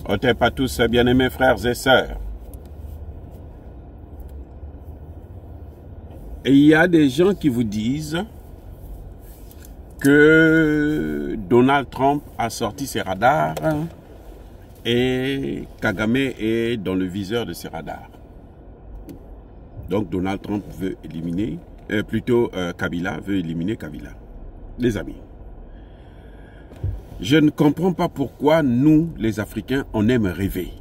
Otep à tous, bien-aimés frères et sœurs. Et il y a des gens qui vous disent que Donald Trump a sorti ses radars et Kagame est dans le viseur de ses radars. Donc Donald Trump veut éliminer, Kabila veut éliminer Kabila. Les amis, je ne comprends pas pourquoi nous, les Africains, on aime rêver.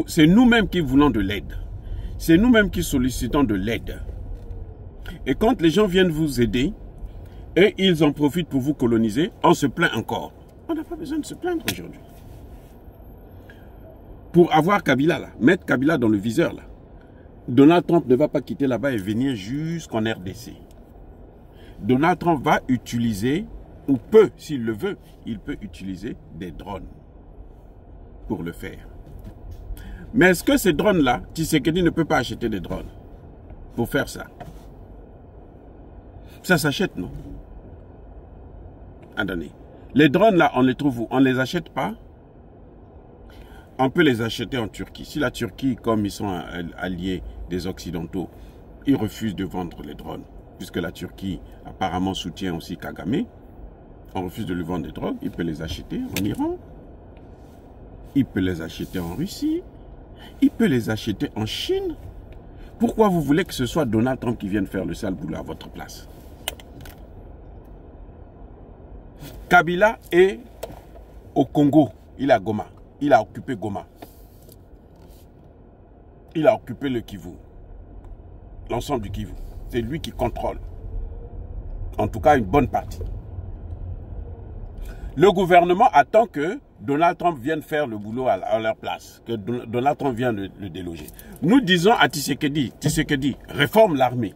C'est nous-mêmes qui voulons de l'aide. C'est nous-mêmes qui sollicitons de l'aide. Et quand les gens viennent vous aider, et ils en profitent pour vous coloniser, on se plaint encore. On n'a pas besoin de se plaindre aujourd'hui. Pour avoir Kabila là, mettre Kabila dans le viseur là, Donald Trump ne va pas quitter là-bas et venir jusqu'en RDC. Donald Trump va utiliser, ou peut, s'il le veut, il peut utiliser des drones pour le faire. Mais est-ce que ces drones-là, Tshisekedi ne peut pas acheter des drones pour faire ça? Ça s'achète, non? Attendez. Les drones-là, on les trouve où? On ne les achète pas? On peut les acheter en Turquie. Si la Turquie, comme ils sont alliés des Occidentaux, ils refusent de vendre les drones, puisque la Turquie apparemment soutient aussi Kagame, on refuse de lui vendre des drones, il peut les acheter en Iran, il peut les acheter en Russie, il peut les acheter en Chine. Pourquoi vous voulez que ce soit Donald Trump qui vienne faire le sale boulot à votre place? Kabila est au Congo, il est à Goma, il a occupé Goma. Il a occupé le Kivu, l'ensemble du Kivu. C'est lui qui contrôle, en tout cas une bonne partie. Le gouvernement attend que Donald Trump vienne faire le boulot à leur place, que Donald Trump vienne le déloger. Nous disons à Tshisekedi, réforme l'armée,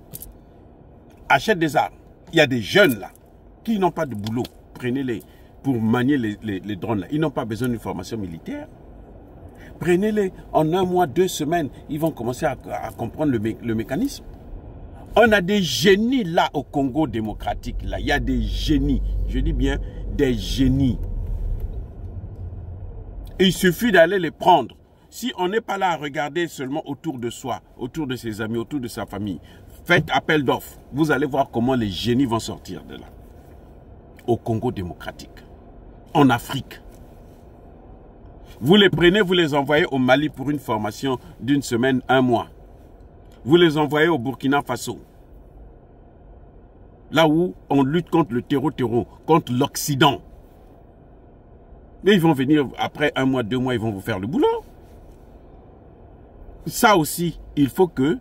achète des armes. Il y a des jeunes là qui n'ont pas de boulot. Prenez-les pour manier les drones là. Ils n'ont pas besoin d'une formation militaire. Prenez-les en 1 mois, 2 semaines, ils vont commencer à comprendre le mécanisme. On a des génies là au Congo démocratique. Là. Il y a des génies. Je dis bien des génies. Et il suffit d'aller les prendre. Si on n'est pas là à regarder seulement autour de soi, autour de ses amis, autour de sa famille, faites appel d'offres. Vous allez voir comment les génies vont sortir de là. Au Congo démocratique. En Afrique. Vous les prenez, vous les envoyez au Mali pour une formation d'1 semaine, 1 mois. Vous les envoyez au Burkina Faso. Là où on lutte contre le terreau, contre l'Occident. Mais ils vont venir après 1 mois, 2 mois, ils vont vous faire le boulot. Ça aussi, il faut que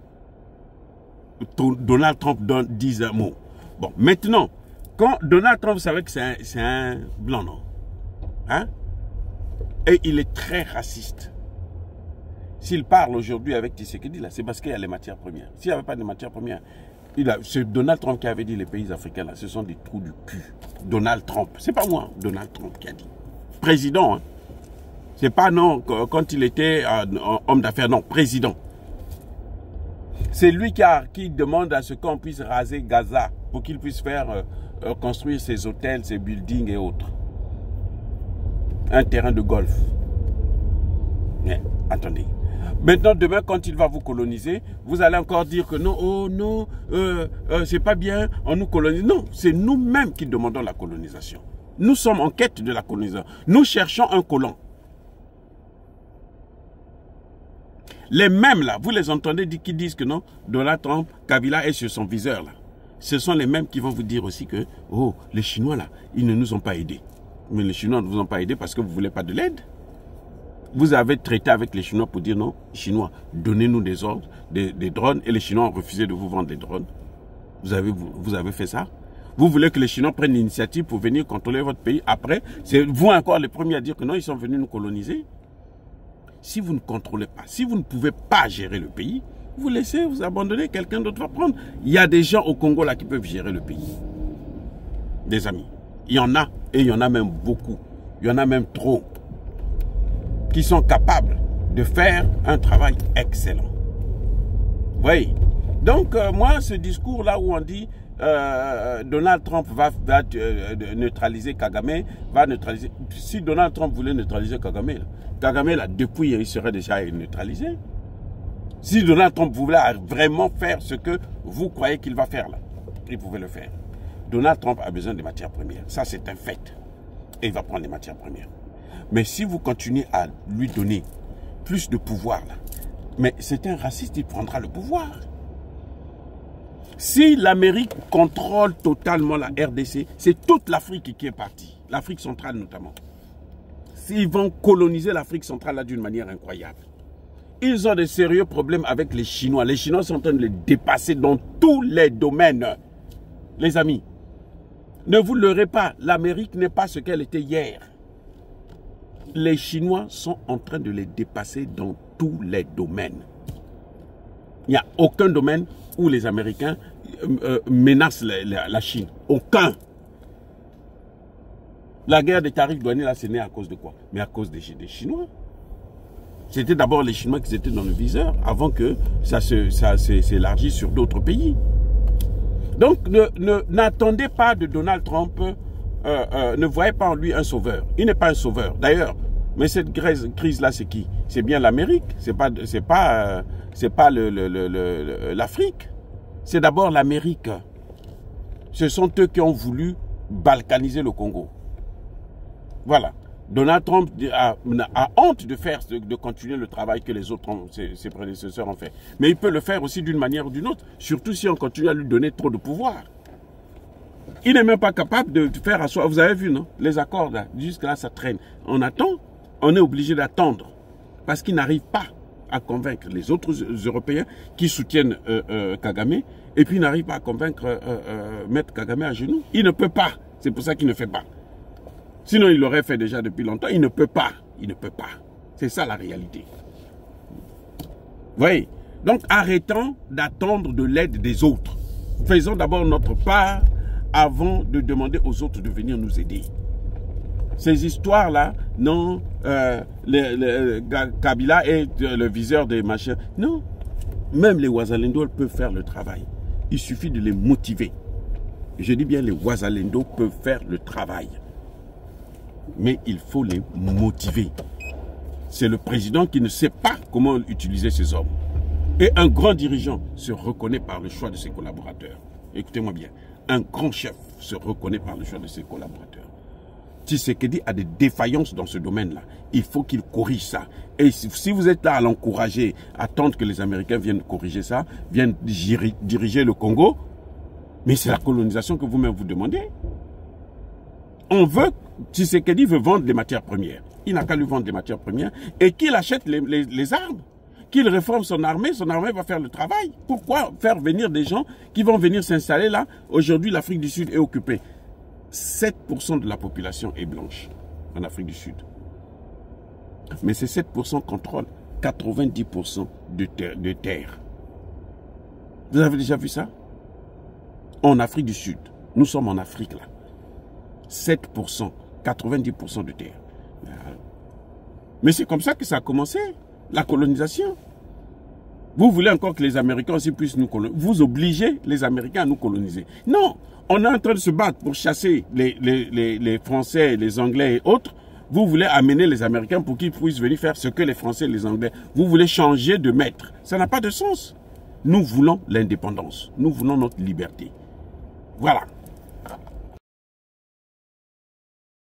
Donald Trump dise un mot. Bon, maintenant, quand Donald Trump, vous savez que c'est un blanc, non? Hein? Et il est très raciste. S'il parle aujourd'hui avec Tshisekedi, là, c'est parce qu'il y a les matières premières. S'il n'y avait pas de matières premières, c'est Donald Trump qui avait dit les pays africains, là, ce sont des trous du cul. Donald Trump. C'est pas moi, Donald Trump qui a dit. Président, hein. C'est pas non, quand il était homme d'affaires, non, président. C'est lui qui demande à ce qu'on puisse raser Gaza pour qu'il puisse faire construire ses hôtels, ses buildings et autres. Un terrain de golf. Mais attendez. Maintenant, demain, quand il va vous coloniser, vous allez encore dire que non, oh non, c'est pas bien, on nous colonise. Non, c'est nous-mêmes qui demandons la colonisation. Nous sommes en quête de la colonisation. Nous cherchons un colon. Les mêmes là, vous les entendez qui disent que non, Donald Trump, Kabila est sur son viseur là. Ce sont les mêmes qui vont vous dire aussi que, oh, les Chinois là, ils ne nous ont pas aidés. Mais les Chinois ne vous ont pas aidé parce que vous ne voulez pas de l'aide. Vous avez traité avec les Chinois pour dire non, Chinois, donnez-nous des ordres, des drones, et les Chinois ont refusé de vous vendre des drones. Vous avez fait ça? Vous voulez que les Chinois prennent l'initiative pour venir contrôler votre pays. Après, c'est vous encore les premiers à dire que non, ils sont venus nous coloniser. Si vous ne contrôlez pas, si vous ne pouvez pas gérer le pays, vous laissez, vous abandonnez, quelqu'un d'autre va prendre. Il y a des gens au Congo là qui peuvent gérer le pays. Des amis. Il y en a, et il y en a même beaucoup. Il y en a même trop. Qui sont capables de faire un travail excellent. Vous voyez? Donc, moi, ce discours-là où on dit Donald Trump va neutraliser Kagame, va neutraliser... Si Donald Trump voulait neutraliser Kagame, là, depuis, il serait déjà neutralisé. Si Donald Trump voulait vraiment faire ce que vous croyez qu'il va faire, là, il pouvait le faire. Donald Trump a besoin de matières premières. Ça, c'est un fait. Et il va prendre les matières premières. Mais si vous continuez à lui donner plus de pouvoir, là, mais c'est un raciste, il prendra le pouvoir. Si l'Amérique contrôle totalement la RDC, c'est toute l'Afrique qui est partie. L'Afrique centrale notamment. S'ils vont coloniser l'Afrique centrale là d'une manière incroyable. Ils ont de sérieux problèmes avec les Chinois. Les Chinois sont en train de les dépasser dans tous les domaines. Les amis, ne vous leurrez pas, l'Amérique n'est pas ce qu'elle était hier. Les Chinois sont en train de les dépasser dans tous les domaines. Il n'y a aucun domaine où les Américains menacent la Chine. Aucun. La guerre des tarifs douaniers, là, c'est né à cause de quoi? Mais à cause des Chinois. C'était d'abord les Chinois qui étaient dans le viseur avant que ça s'élargisse sur d'autres pays. Donc, n'attendez pas de Donald Trump, ne voyez pas en lui un sauveur. Il n'est pas un sauveur. D'ailleurs, mais cette crise-là, c'est qui? C'est bien l'Amérique, c'est pas l'Afrique. C'est d'abord l'Amérique. Ce sont eux qui ont voulu balkaniser le Congo. Voilà. Donald Trump a honte de continuer le travail que les autres, ses prédécesseurs ont fait. Mais il peut le faire aussi d'une manière ou d'une autre, surtout si on continue à lui donner trop de pouvoir. Il n'est même pas capable de faire asseoir. Vous avez vu, non? Les accords, jusque-là, ça traîne. On attend, on est obligé d'attendre. Parce qu'il n'arrive pas à convaincre les autres Européens qui soutiennent Kagame. Et puis il n'arrive pas à convaincre mettre Kagame à genoux. Il ne peut pas. C'est pour ça qu'il ne fait pas. Sinon, il l'aurait fait déjà depuis longtemps. Il ne peut pas. Il ne peut pas. C'est ça la réalité. Vous voyez? Donc, arrêtons d'attendre de l'aide des autres. Faisons d'abord notre part avant de demander aux autres de venir nous aider. Ces histoires-là, non, Kabila est le viseur des machins. Non. Même les Wazalendo peuvent faire le travail. Il suffit de les motiver. Je dis bien, les Wazalendo peuvent faire le travail. Mais il faut les motiver. C'est le président qui ne sait pas comment utiliser ces hommes. Et un grand dirigeant se reconnaît par le choix de ses collaborateurs. Écoutez-moi bien. Un grand chef se reconnaît par le choix de ses collaborateurs. Tshisekedi a des défaillances dans ce domaine-là. Il faut qu'il corrige ça. Et si vous êtes là à l'encourager, attendre que les Américains viennent corriger ça, viennent diriger le Congo, mais c'est la colonisation que vous-même vous demandez. On veut, Tshisekedi veut vendre des matières premières. Il n'a qu'à lui vendre des matières premières et qu'il achète les armes. Qu'il réforme son armée va faire le travail. Pourquoi faire venir des gens qui vont venir s'installer là? Aujourd'hui, l'Afrique du Sud est occupée. 7% de la population est blanche en Afrique du Sud. Mais ces 7% contrôlent 90% de terre. Vous avez déjà vu ça? En Afrique du Sud. Nous sommes en Afrique là. 7%, 90% de terre. Mais c'est comme ça que ça a commencé, la colonisation. Vous voulez encore que les Américains aussi puissent nous coloniser. Vous obligez les Américains à nous coloniser. Non, on est en train de se battre pour chasser les Français, les Anglais et autres. Vous voulez amener les Américains pour qu'ils puissent venir faire ce que les Français et les Anglais. Vous voulez changer de maître. Ça n'a pas de sens. Nous voulons l'indépendance. Nous voulons notre liberté. Voilà.